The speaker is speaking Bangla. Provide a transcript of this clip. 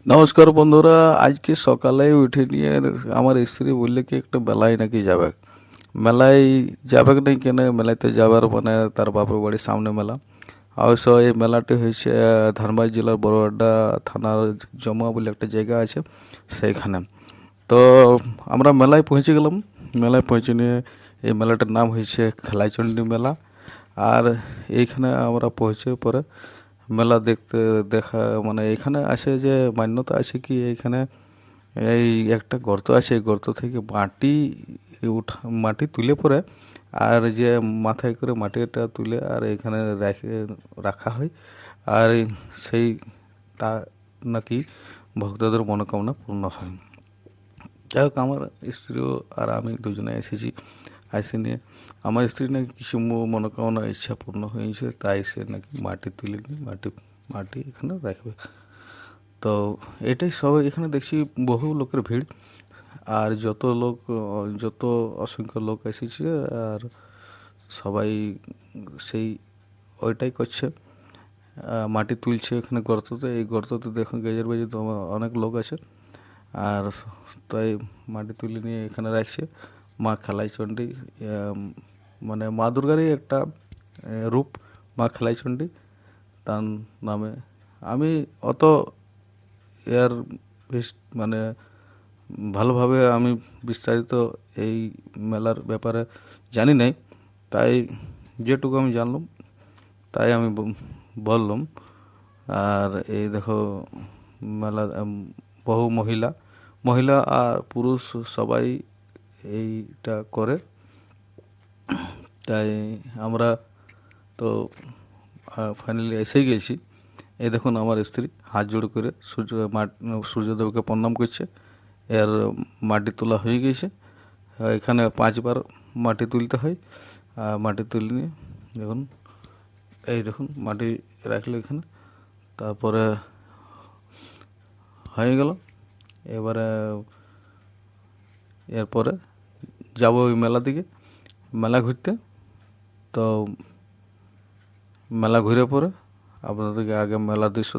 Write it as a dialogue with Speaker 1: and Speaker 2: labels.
Speaker 1: নমস্কার বন্ধুরা, আজকে সকালে উঠে নিয়ে আমার স্ত্রী বললে কি একটা মেলায় নাকি যাবে। মেলায় যাবে নাই কেন, মেলাতে যাবার মানে তার বাপের বাড়ির সামনে মেলা। অবশ্য এই মেলাটি হয়েছে ধানবাদ জেলার বড়আড্ডা থানার জমা বলে একটা জায়গা আছে সেইখানে। তো আমরা মেলায় পৌঁছে গেলাম। মেলায় পৌঁছে নিয়ে এই মেলাটার নাম হয়েছে খেলাইচণ্ডী মেলা। আর এইখানে আমরা পৌঁছে পরে মেলা দেখতে দেখা মানে এখানে আসে যে মান্যতা আছে কি এইখানে এই একটা গর্ত আছে, এই গর্ত থেকে মাটি তুলে পরে আর যে মাথায় করে মাটিটা তুলে আর এখানে রাখা হয়। আর সেই তা নাকি ভক্তদের মনোকামনা পূর্ণ হয়। যাই হোক, আমার স্ত্রীও আর আমি দুজনে এসেছি। আসে নিয়ে আমার স্ত্রী নাকি কিছু মনোকামনা ইচ্ছা পূর্ণ হয়েছে, তাই সে নাকি মাটি তুলে নিয়ে মাটি এখানে রাখবে। তো এটাই সবাই এখানে দেখছি, বহু লোকের ভিড়। আর যত অসংখ্য লোক এসেছে আর সবাই সেই ওইটাই করছে। মাটি তুলছে এখানে গর্ততে, এই গর্ততে দেখুন গেজের বেজে তো অনেক লোক আছে। আর তাই মাটি তুলে নিয়ে এখানে রাখছে। মা খেলাইচণ্ডী মানে মা দুর্গারই একটা রূপ, মা খেলাইচণ্ডী তার নামে। আমি অত এর মানে ভালোভাবে আমি বিস্তারিত এই মেলার ব্যাপারে জানি নাই, তাই যেটুকু আমি জানলাম তাই আমি বললাম। আর এই দেখো মেলা বহু মহিলা মহিলা আর পুরুষ সবাই এইটা করে। তাই আমরা তো ফাইনালি এসেই গেছি। এই দেখুন আমার স্ত্রী হাত জোড় করে সূর্যদেবকে প্রণাম করছে। এর মাটি তোলা হয়ে গেছে। এখানে 5বার মাটি তুলতে হয়। মাটি তুলে নিয়ে দেখুন, এই দেখুন মাটি রাখলো এখানে। তারপরে হয়ে গেল। এবারে এরপরে যাবো ওই মেলা দিকে, মেলা ঘুরতে। তো মেলা ঘুরে পরে আপনাদেরকে আগে মেলার দৃশ্য